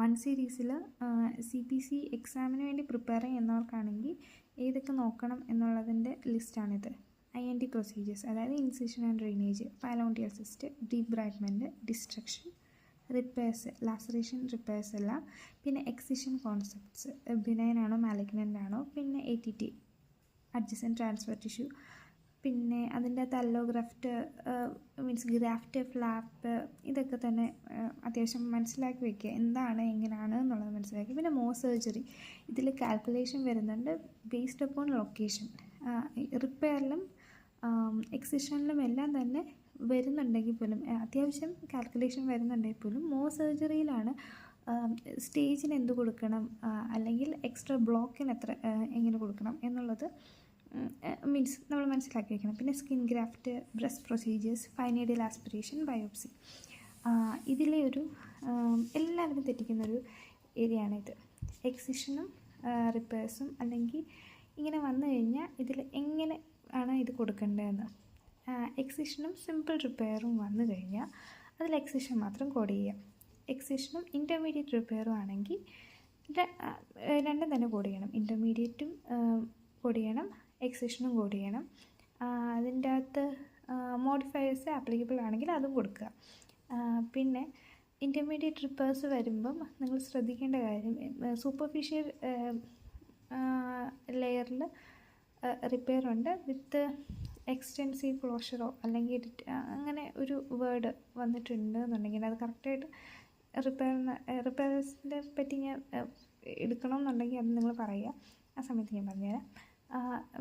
One സീരീസിൽ CPC എക്സാമിന് വേണ്ടി പ്രിപ്പയർ ചെയ്യുന്നവർക്കാണെങ്കിൽ ഏതൊക്കെ നോക്കണം എന്നുള്ളതിൻ്റെ ലിസ്റ്റാണിത്. IND പ്രൊസീജിയേഴ്സ്, അതായത് incision and drainage, pilonidal cyst, debridement, destruction, repairs, laceration repairs എല്ലാം, പിന്നെ എക്സിഷൻ കോൺസെപ്റ്റ്സ്, ബിനൈൻ ആണോ മാലിഗ്നൻ്റ് ആണോ, പിന്നെ ATT അഡ്ജസൻറ്റ് ട്രാൻസ്ഫർ ടിഷ്യൂ, പിന്നെ അതിൻ്റെ അകത്ത് അല്ലോഗ്രാഫ്റ്റ് മീൻസ് ഗ്രാഫ്റ്റ്, ഫ്ലാപ്പ്, ഇതൊക്കെ തന്നെ അത്യാവശ്യം മനസ്സിലാക്കി വയ്ക്കുക, എന്താണ് എങ്ങനെയാണ് എന്നുള്ളത് മനസ്സിലാക്കി. പിന്നെ സർജറി, ഇതിൽ കാൽക്കുലേഷൻ വരുന്നുണ്ട് ബേസ്ഡ് അപ്പോൺ ലൊക്കേഷൻ. റിപ്പയറിലും എക്സിഷനിലും എല്ലാം തന്നെ വരുന്നുണ്ടെങ്കിൽ പോലും, അത്യാവശ്യം കാൽക്കുലേഷൻ വരുന്നുണ്ടെങ്കിൽ പോലും സർജറിയിലാണ് സ്റ്റേജിന് എന്ത് കൊടുക്കണം, അല്ലെങ്കിൽ എക്സ്ട്രാ ബ്ലോക്കിന് എങ്ങനെ കൊടുക്കണം എന്നുള്ളത് മീൻസ് നമ്മൾ മനസ്സിലാക്കി വയ്ക്കണം. പിന്നെ skin graft, breast procedures, fine needle aspiration, biopsy, ഇതിലെ ഒരു എല്ലാവരും തെറ്റിക്കുന്നൊരു ഏരിയയാണിത്. എക്സിഷനും റിപ്പയർസും, അല്ലെങ്കിൽ ഇങ്ങനെ വന്നു കഴിഞ്ഞാൽ ഇതിൽ എങ്ങനെ ആണ് ഇത് കൊടുക്കേണ്ടതെന്ന്. എക്സിഷനും സിമ്പിൾ റിപ്പയറും വന്നു കഴിഞ്ഞാൽ അതിൽ എക്സിഷൻ മാത്രം കോഡ് ചെയ്യാം. എക്സിഷനും ഇൻ്റർമീഡിയറ്റ് റിപ്പയറും ആണെങ്കിൽ രണ്ടും തന്നെ കോഡ് ചെയ്യണം. ഇൻ്റർമീഡിയറ്റും കോഡ് ചെയ്യണം, എക്സിഷനും കോഡ് ചെയ്യണം. അതിൻ്റെ അകത്ത് മോഡിഫയേഴ്സ് ആപ്ലിക്കബിൾ ആണെങ്കിൽ അതും കൊടുക്കുക. പിന്നെ ഇൻ്റർമീഡിയറ്റ് റിപ്പയർസ് വരുമ്പം നിങ്ങൾ ശ്രദ്ധിക്കേണ്ട കാര്യം, സൂപ്പർഫിഷ്യൽ ലെയറിൽ റിപ്പയർ ഉണ്ട് വിത്ത് എക്സ്റ്റെൻസീവ് ക്ലോഷറോ അല്ലെങ്കിൽ അങ്ങനെ ഒരു വേർഡ് വന്നിട്ടുണ്ട് എന്നുണ്ടെങ്കിൽ അത് കറക്റ്റായിട്ട് റിപ്പയർസിൻ്റെ പറ്റി ഞാൻ എടുക്കണം എന്നുണ്ടെങ്കിൽ അത് നിങ്ങൾ പറയുക. ആ സമയത്ത് ഞാൻ പറഞ്ഞുതരാം.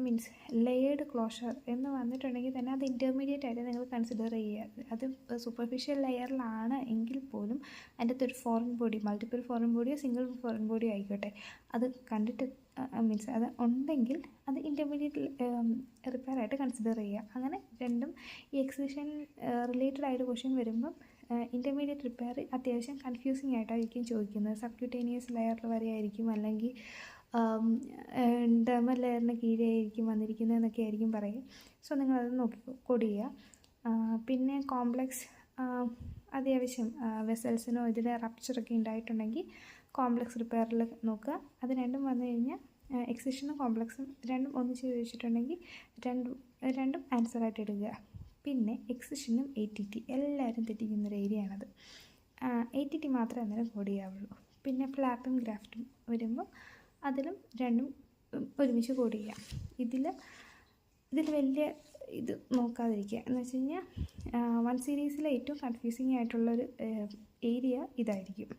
മീൻസ് ലെയേർഡ് ക്ലോഷർ എന്ന് വന്നിട്ടുണ്ടെങ്കിൽ തന്നെ അത് ഇൻ്റർമീഡിയറ്റ് ആയിട്ട് നിങ്ങൾ കൺസിഡർ ചെയ്യുക. അത് സൂപ്പർഫിഷ്യൽ ലെയറിലാണ് എങ്കിൽ പോലും അതിൻ്റെ അകത്ത് ഒരു ഫോറിൻ ബോഡി, മൾട്ടിപ്പിൾ ഫോറിൻ ബോഡിയോ സിംഗിൾ ഫോറിൻ ബോഡിയോ ആയിക്കോട്ടെ, അത് കണ്ടിട്ട് മീൻസ് അത് ഉണ്ടെങ്കിൽ അത് ഇൻ്റർമീഡിയറ്റ് റിപ്പയർ ആയിട്ട് കൺസിഡർ ചെയ്യുക. അങ്ങനെ രണ്ടും ഈ എക്സിഷൻ റിലേറ്റഡ് ആയിട്ട് ക്വസ്റ്റ്യൻ വരുമ്പം ഇൻ്റർമീഡിയറ്റ് റിപ്പയർ അത്യാവശ്യം കൺഫ്യൂസിങ് ആയിട്ടായിരിക്കും ചോദിക്കുന്നത്. സബ്ക്യൂട്ടേനിയസ് ലെയറിൽ വരെ ആയിരിക്കും, അല്ലെങ്കിൽ ഡെർമൽ ലെയറിന് കീഴേ ആയിരിക്കും വന്നിരിക്കുന്നതെന്നൊക്കെ ആയിരിക്കും പറയുക. സോ നിങ്ങളത് നോക്കി കോഡ് ചെയ്യുക. പിന്നെ കോംപ്ലക്സ് അത്യാവശ്യം വെസൽസിനോ ഇതിൽ റപ്ചറൊക്കെ ഉണ്ടായിട്ടുണ്ടെങ്കിൽ കോംപ്ലക്സ് റിപ്പയറിൽ നോക്കുക. അത് രണ്ടും വന്നു കഴിഞ്ഞാൽ എക്സിഷനും കോംപ്ലക്സും രണ്ടും ഒന്നിച്ച് ചോദിച്ചിട്ടുണ്ടെങ്കിൽ രണ്ടും ആൻസറായിട്ട് എടുക്കുക. പിന്നെ എക്സിഷനും ATT എല്ലാവരും തെറ്റിക്കുന്നൊരു ഏരിയയാണത്. ATT മാത്രമേ അന്നേരം കോഡ് ചെയ്യാവുള്ളൂ. പിന്നെ ഫ്ലാപ്പും ഗ്രാഫ്റ്റും വരുമ്പോൾ അതിലും രണ്ടും ഒരുമിച്ച് കോഡ് ചെയ്യാം. ഇതിൽ വലിയ ഇത് നോക്കാതിരിക്കുക. എന്ന് വെച്ച് കഴിഞ്ഞാൽ വൺ സീരീസിലെ ഏറ്റവും കൺഫ്യൂസിങ് ആയിട്ടുള്ളൊരു ഏരിയ ഇതായിരിക്കും.